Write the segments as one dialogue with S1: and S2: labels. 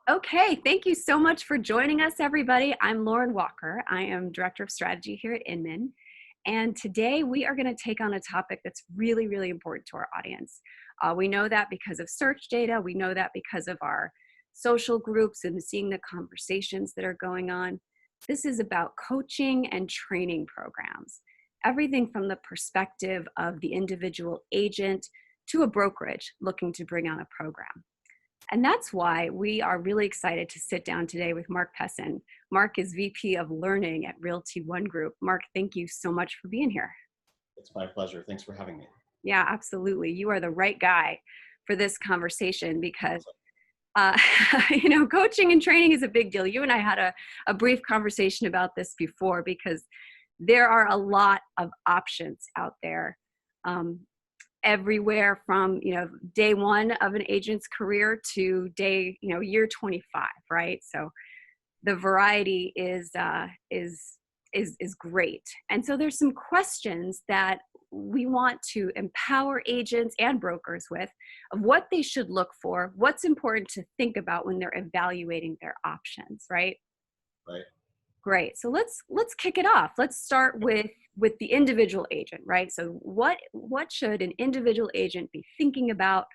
S1: Okay, thank you so much for joining us, everybody. I'm Lauren Walker. I am Director of Strategy here at Inman. And today we are going to take on a topic that's really, really important to our audience. We know that because of search data. We know that because of our social groups and seeing the conversations that are going on. This is about coaching and training programs. Everything from the perspective of the individual agent to a brokerage looking to bring on a program. And that's why we are really excited to sit down today with Mark Pessin. Mark is VP of Learning at Realty One Group. Mark, thank you so much for being here.
S2: It's my pleasure. Thanks for having me.
S1: Yeah, absolutely. You are the right guy for this conversation because, coaching and training is a big deal. You and I had a brief conversation about this before because there are a lot of options out there. Everywhere from day one of an agent's career to year 25, right? So the variety is great. And so there's some questions that we want to empower agents and brokers with of what they should look for, what's important to think about when they're evaluating their options, right?
S2: Right.
S1: Great. So let's kick it off. Let's start with the individual agent, right? So what should an individual agent be thinking about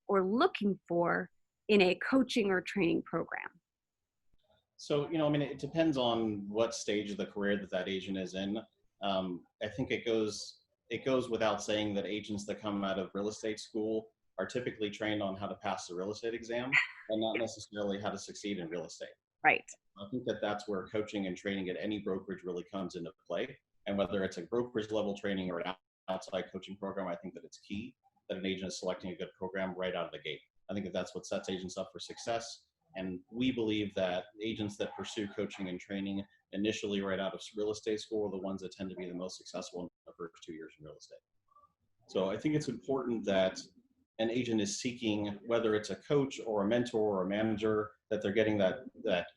S1: or looking for in a coaching or training program?
S2: So, it depends on what stage of the career that agent is in. I think it goes without saying that agents that come out of real estate school are typically trained on how to pass the real estate exam and not necessarily how to succeed in real estate.
S1: Right.
S2: I think that's where coaching and training at any brokerage really comes into play. And whether it's a brokerage level training or an outside coaching program, I think that it's key that an agent is selecting a good program right out of the gate. I think that's what sets agents up for success. And we believe that agents that pursue coaching and training initially right out of real estate school are the ones that tend to be the most successful in the first 2 years in real estate. So I think it's important that an agent is seeking, whether it's a coach or a mentor or a manager, that they're getting that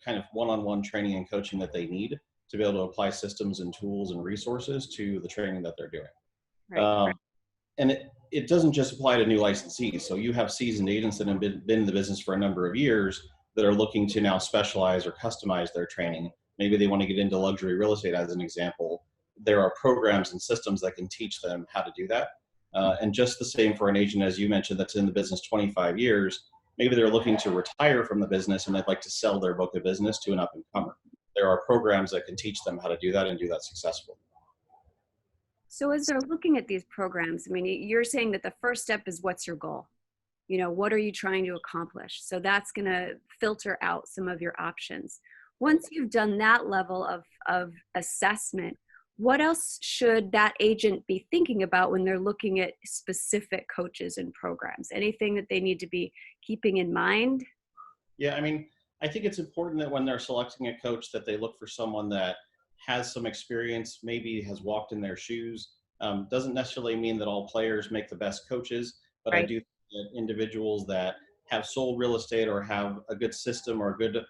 S2: kind of one-on-one training and coaching that they need to be able to apply systems and tools and resources to the training that they're doing.
S1: Right.
S2: And it doesn't just apply to new licensees. So you have seasoned agents that have been in the business for a number of years that are looking to now specialize or customize their training. Maybe they want to get into luxury real estate as an example. There are programs and systems that can teach them how to do that. And just the same for an agent, as you mentioned, that's in the business 25 years, maybe they're looking to retire from the business and they'd like to sell their book of business to an up-and-comer. There are programs that can teach them how to do that and do that successfully.
S1: So as they're looking at these programs, I mean, you're saying that the first step is what's your goal? What are you trying to accomplish? So that's going to filter out some of your options. Once you've done that level of assessment, what else should that agent be thinking about when they're looking at specific coaches and programs? Anything that they need to be keeping in mind?
S2: Yeah, I think it's important that when they're selecting a coach that they look for someone that has some experience, maybe has walked in their shoes. Doesn't necessarily mean that all players make the best coaches, but
S1: Right.
S2: I do think that individuals that have sold real estate or have a good system or a good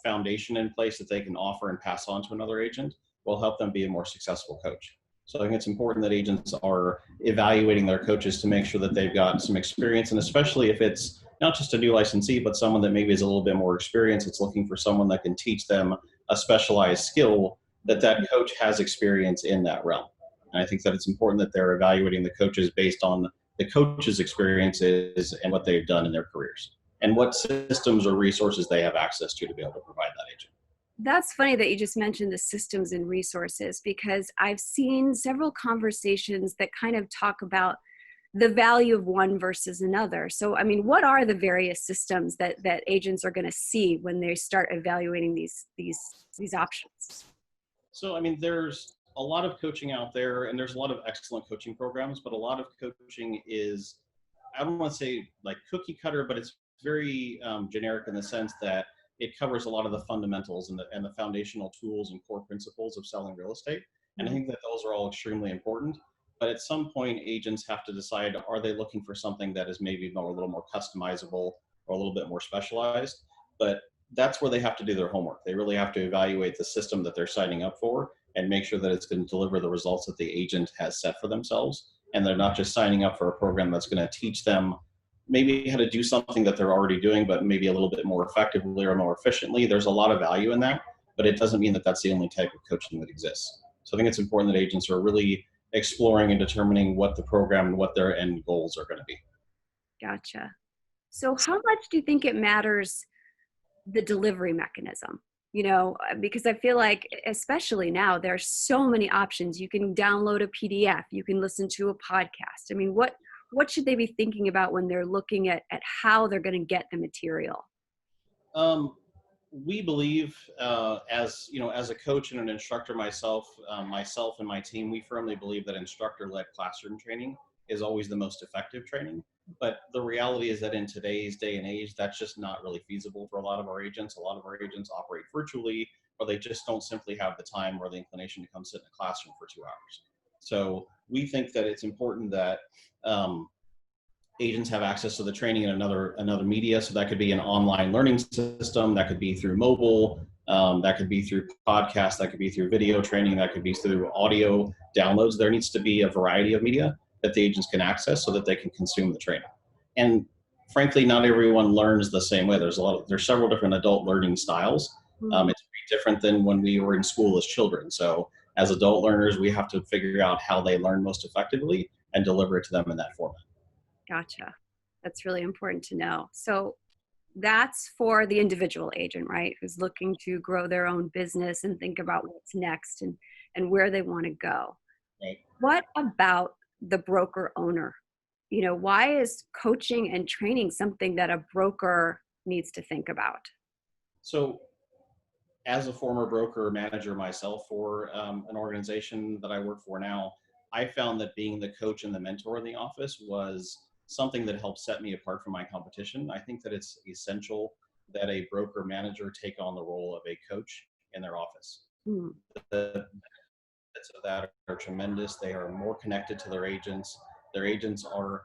S2: foundation in place that they can offer and pass on to another agent will help them be a more successful coach. So I think it's important that agents are evaluating their coaches to make sure that they've got some experience, and especially if it's not just a new licensee, but someone that maybe is a little bit more experienced, it's looking for someone that can teach them a specialized skill, that coach has experience in that realm. And I think that it's important that they're evaluating the coaches based on the coach's experiences and what they've done in their careers and what systems or resources they have access to be able to provide that agent.
S1: That's funny that you just mentioned the systems and resources, because I've seen several conversations that kind of talk about the value of one versus another. So, what are the various systems that agents are going to see when they start evaluating these options?
S2: So, there's a lot of coaching out there, and there's a lot of excellent coaching programs, but a lot of coaching is, I don't want to say like cookie cutter, but it's very generic in the sense that it covers a lot of the fundamentals and the foundational tools and core principles of selling real estate. And I think that those are all extremely important. But at some point, agents have to decide, are they looking for something that is maybe a little more customizable or a little bit more specialized? But that's where they have to do their homework. They really have to evaluate the system that they're signing up for and make sure that it's going to deliver the results that the agent has set for themselves. And they're not just signing up for a program that's going to teach them maybe how to do something that they're already doing, but maybe a little bit more effectively or more efficiently. There's a lot of value in that, but it doesn't mean that that's the only type of coaching that exists. So I think it's important that agents are really exploring and determining what the program and what their end goals are going to be.
S1: Gotcha. So how much do you think it matters the delivery mechanism? Because I feel like, especially now, there's so many options. You can download a PDF, you can listen to a podcast. I mean, what should they be thinking about when they're looking at how they're going to get the material?
S2: We believe, as a coach and an instructor myself and my team, we firmly believe that instructor-led classroom training is always the most effective training. But the reality is that in today's day and age, that's just not really feasible for a lot of our agents. A lot of our agents operate virtually, or they just don't simply have the time or the inclination to come sit in a classroom for 2 hours. So we think that it's important that agents have access to the training in another media. So that could be an online learning system, that could be through mobile, that could be through podcasts, that could be through video training, that could be through audio downloads. There needs to be a variety of media that the agents can access so that they can consume the training. And frankly, not everyone learns the same way. There's several different adult learning styles. It's pretty different than when we were in school as children. So as adult learners, we have to figure out how they learn most effectively and deliver it to them in that format.
S1: Gotcha. That's really important to know. So that's for the individual agent, right? Who's looking to grow their own business and think about what's next and where they want to go.
S2: Right.
S1: What about the broker owner? Why is coaching and training something that a broker needs to think about?
S2: So as a former broker manager myself for an organization that I work for now, I found that being the coach and the mentor in the office was something that helped set me apart from my competition. I think that it's essential that a broker manager take on the role of a coach in their office.
S1: Hmm.
S2: The benefits of that are tremendous. They are more connected to their agents. Their agents are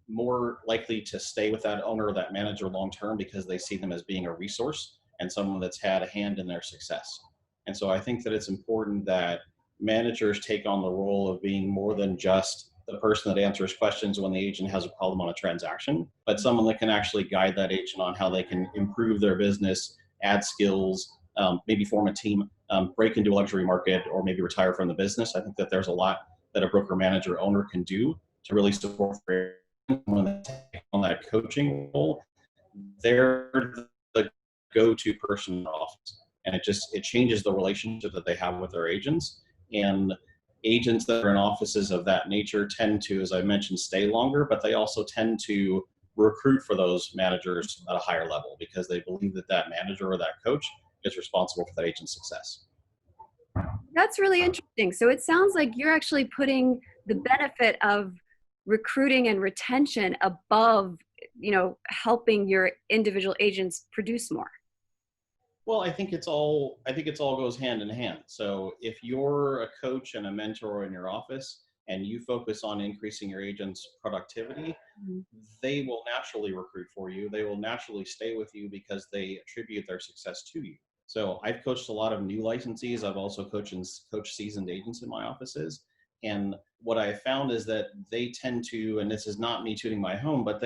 S2: more likely to stay with that owner or that manager long term because they see them as being a resource and someone that's had a hand in their success. And so I think that it's important that managers take on the role of being more than just the person that answers questions when the agent has a problem on a transaction, but someone that can actually guide that agent on how they can improve their business, add skills, maybe form a team, break into a luxury market, or maybe retire from the business. I think that there's a lot that a broker manager owner can do to really support their agent when they take on that coaching role. They're the go-to person in the office, and it changes the relationship that they have with their agents. And agents that are in offices of that nature tend to, as I mentioned, stay longer, but they also tend to recruit for those managers at a higher level because they believe that that manager or that coach is responsible for that agent's success.
S1: That's really interesting. So it sounds like you're actually putting the benefit of recruiting and retention above, helping your individual agents produce more.
S2: Well, I think it all goes hand in hand. So if you're a coach and a mentor in your office and you focus on increasing your agent's productivity,
S1: Mhm.
S2: they will naturally recruit for you. They will naturally stay with you because they attribute their success to you. So I've coached a lot of new licensees. I've also coached seasoned agents in my offices. And what I found is that they tend to, and this is not me tooting my horn, but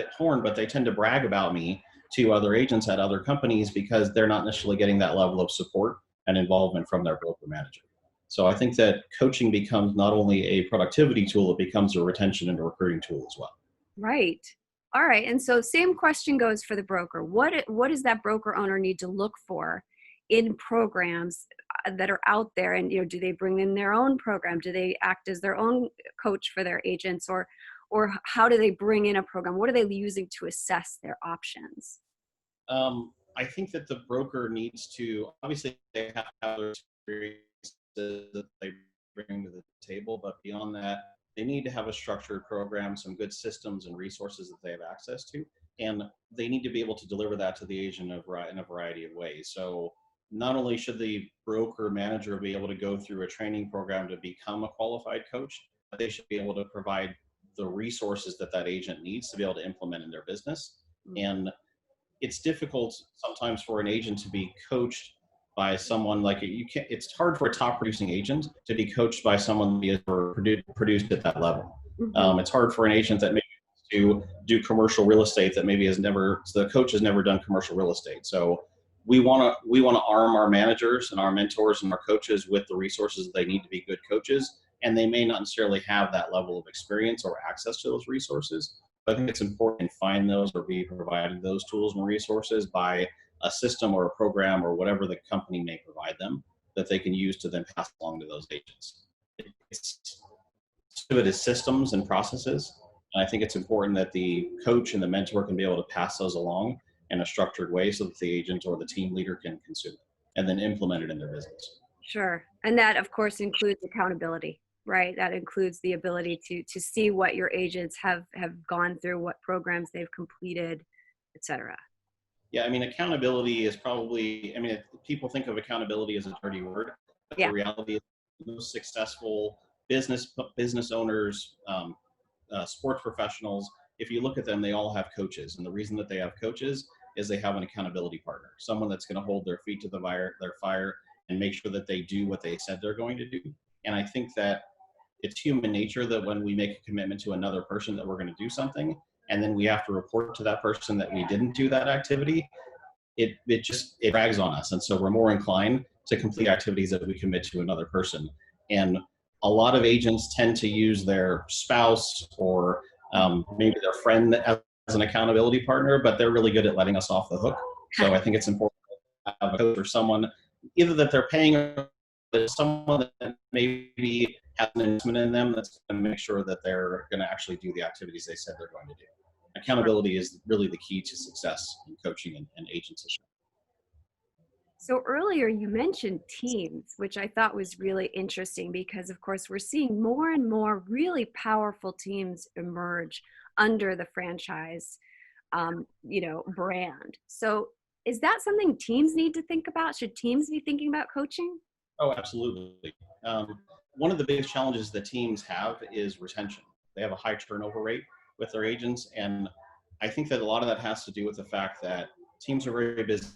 S2: they tend to brag about me to other agents at other companies because they're not necessarily getting that level of support and involvement from their broker manager. So I think that coaching becomes not only a productivity tool, it becomes a retention and a recruiting tool as well.
S1: Right. All right. And so same question goes for the broker. What does that broker owner need to look for in programs that are out there? And do they bring in their own program? Do they act as their own coach for their agents, or how do they bring in a program? What are they using to assess their options?
S2: I think that the broker needs to, obviously they have to have their experiences that they bring to the table, but beyond that, they need to have a structured program, some good systems and resources that they have access to, and they need to be able to deliver that to the agent in a variety of ways. So not only should the broker manager be able to go through a training program to become a qualified coach, but they should be able to provide the resources that that agent needs to be able to implement in their business. And it's difficult sometimes for an agent to be coached by someone like you can't. It's hard for a top producing agent to be coached by someone who has produced at that level.
S1: Mhm.
S2: It's hard for an agent that maybe wants to do commercial real estate that maybe the coach has never done commercial real estate. So we want to arm our managers and our mentors and our coaches with the resources they need to be good coaches, and they may not necessarily have that level of experience or access to those resources. But I think it's important to find those or be provided those tools and resources by a system or a program or whatever the company may provide them that they can use to then pass along to those agents. It's of it is systems and processes. And I think it's important that the coach and the mentor can be able to pass those along in a structured way so that the agent or the team leader can consume it and then implement it in their business.
S1: Sure. And that, of course, includes accountability, right? That includes the ability to see what your agents have gone through, what programs they've completed, et cetera.
S2: Yeah, I mean, accountability is probably, I mean, people think of accountability as a dirty word, but
S1: Yeah.
S2: the reality is the most successful business owners, sports professionals, if you look at them, they all have coaches. And the reason that they have coaches is they have an accountability partner, someone that's going to hold their feet to their fire and make sure that they do what they said they're going to do. And I think that it's human nature that when we make a commitment to another person that we're going to do something, and then we have to report to that person that we didn't do that activity, it drags on us. And so we're more inclined to complete activities that we commit to another person. And a lot of agents tend to use their spouse or maybe their friend as an accountability partner, but they're really good at letting us off the hook. So I think it's important to have a coach or someone either that they're paying or someone that maybe has an investment in them that's going to make sure that they're going to actually do the activities they said they're going to do. Accountability is really the key to success in coaching and agency.
S1: So earlier you mentioned teams, which I thought was really interesting because, of course, we're seeing more and more really powerful teams emerge under the franchise, brand. So is that something teams need to think about? Should teams be thinking about coaching?
S2: Oh, absolutely. One of the biggest challenges that teams have is retention. They have a high turnover rate with their agents, and I think that a lot of that has to do with the fact that teams are very busy,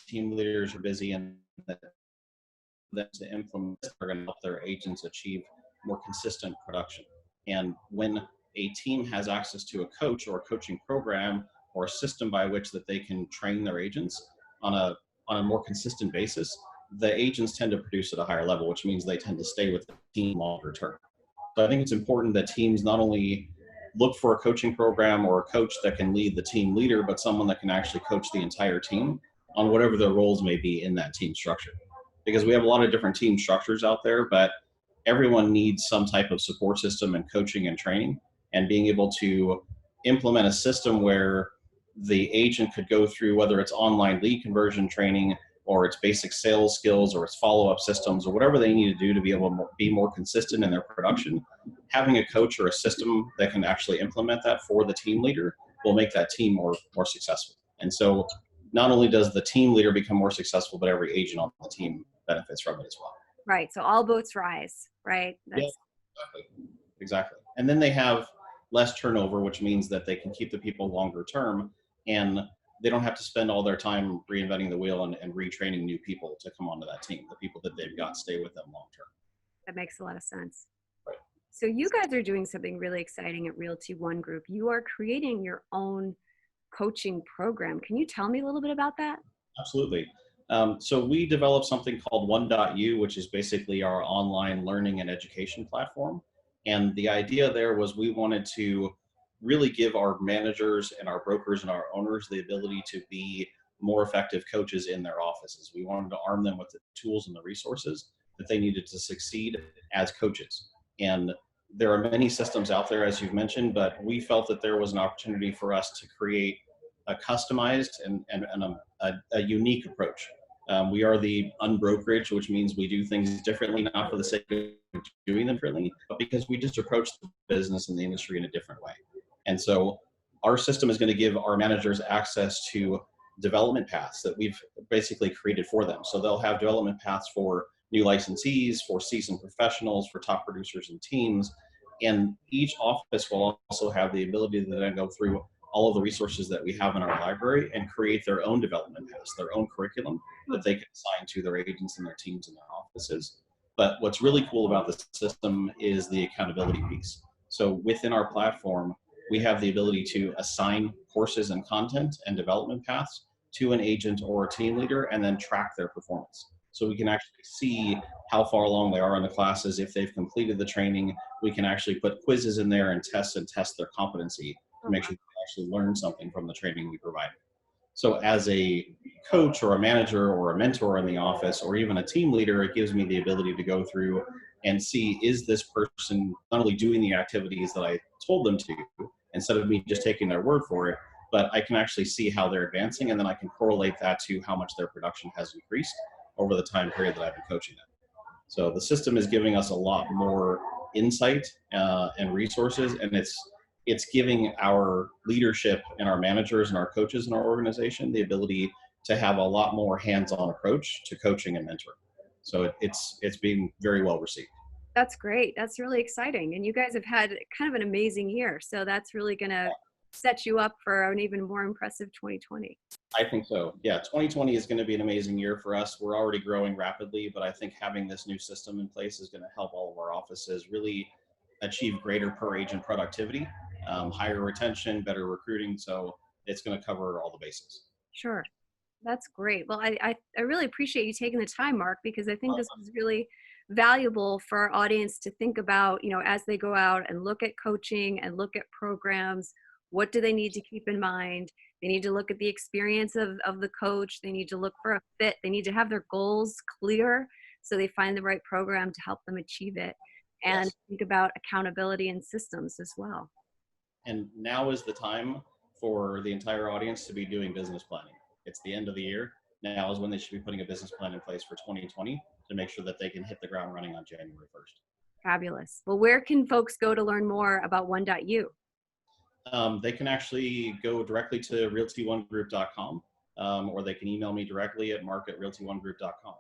S2: team leaders are busy, and that to implement are going to help their agents achieve more consistent production. And when a team has access to a coach or a coaching program or a system by which that they can train their agents on a more consistent basis, the agents tend to produce at a higher level, which means they tend to stay with the team longer term. So I think it's important that teams not only look for a coaching program or a coach that can lead the team leader, but someone that can actually coach the entire team on whatever their roles may be in that team structure. Because we have a lot of different team structures out there, but everyone needs some type of support system and coaching and training, and being able to implement a system where the agent could go through, whether it's online lead conversion training or it's basic sales skills or it's follow-up systems or whatever they need to do to be able to be more consistent in their production. Having a coach or a system that can actually implement that for the team leader will make that team more successful. And so not only does the team leader become more successful, but every agent on the team benefits from it as well.
S1: Right. So all boats rise, right?
S2: Yeah, exactly. And then they have less turnover, which means that they can keep the people longer term, and they don't have to spend all their time reinventing the wheel and retraining new people to come onto that team. The people that they've got stay with them long term.
S1: That makes a lot of sense.
S2: Right.
S1: So you guys are doing something really exciting at Realty One Group. You are creating your own coaching program. Can you tell me a little bit about that?
S2: Absolutely. So we developed something called 1.U, which is basically our online learning and education platform. And the idea there was we wanted to really give our managers and our brokers and our owners the ability to be more effective coaches in their offices. We wanted to arm them with the tools and the resources that they needed to succeed as coaches. And there are many systems out there, as you've mentioned, but we felt that there was an opportunity for us to create a customized and a unique approach. We are the unbrokerage, which means we do things differently, not for the sake of doing them differently, but because we just approach the business and the industry in a different way. And so our system is going to give our managers access to development paths that we've basically created for them. So they'll have development paths for new licensees, for seasoned professionals, for top producers and teams. And each office will also have the ability to then go through all of the resources that we have in our library and create their own development paths, their own curriculum that they can assign to their agents and their teams in their offices. But what's really cool about the system is the accountability piece. So within our platform, we have the ability to assign courses and content and development paths to an agent or a team leader and then track their performance. So we can actually see how far along they are in the classes. If they've completed the training, we can actually put quizzes in there and test their competency to
S1: Oh,
S2: make
S1: wow.
S2: sure they actually learn something from the training we provide. So as a coach or a manager or a mentor in the office or even a team leader, it gives me the ability to go through and see, is this person not only doing the activities that I told them to, instead of me just taking their word for it, but I can actually see how they're advancing, and then I can correlate that to how much their production has increased over the time period that I've been coaching them. So the system is giving us a lot more insight and resources, and it's giving our leadership and our managers and our coaches in our organization the ability to have a lot more hands-on approach to coaching and mentoring. So it's being very well received.
S1: That's great. That's really exciting. And you guys have had kind of an amazing year. So that's really going to set you up for an even more impressive 2020.
S2: I think so. Yeah, 2020 is going to be an amazing year for us. We're already growing rapidly, but I think having this new system in place is going to help all of our offices really achieve greater per agent productivity, higher retention, better recruiting. So it's going to cover all the bases.
S1: Sure. That's great. Well, I really appreciate you taking the time, Mark, because I think this is really valuable for our audience to think about, as they go out and look at coaching and look at programs, what do they need to keep in mind? They need to look at the experience of the coach. They need to look for a fit. They need to have their goals clear so they find the right program to help them achieve it. And
S2: Yes.
S1: think about accountability and systems as well.
S2: And now is the time for the entire audience to be doing business planning. It's the end of the year. Now is when they should be putting a business plan in place for 2020 to make sure that they can hit the ground running on January 1st.
S1: Fabulous. Well, where can folks go to learn more about One.U?
S2: They can actually go directly to realty1group.com, or they can email me directly at mark@realty1group.com.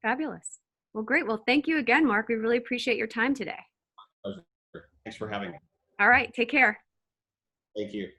S1: Fabulous. Well, great. Well, thank you again, Mark. We really appreciate your time today.
S2: Pleasure. Thanks for having me.
S1: All right. Take care.
S2: Thank you.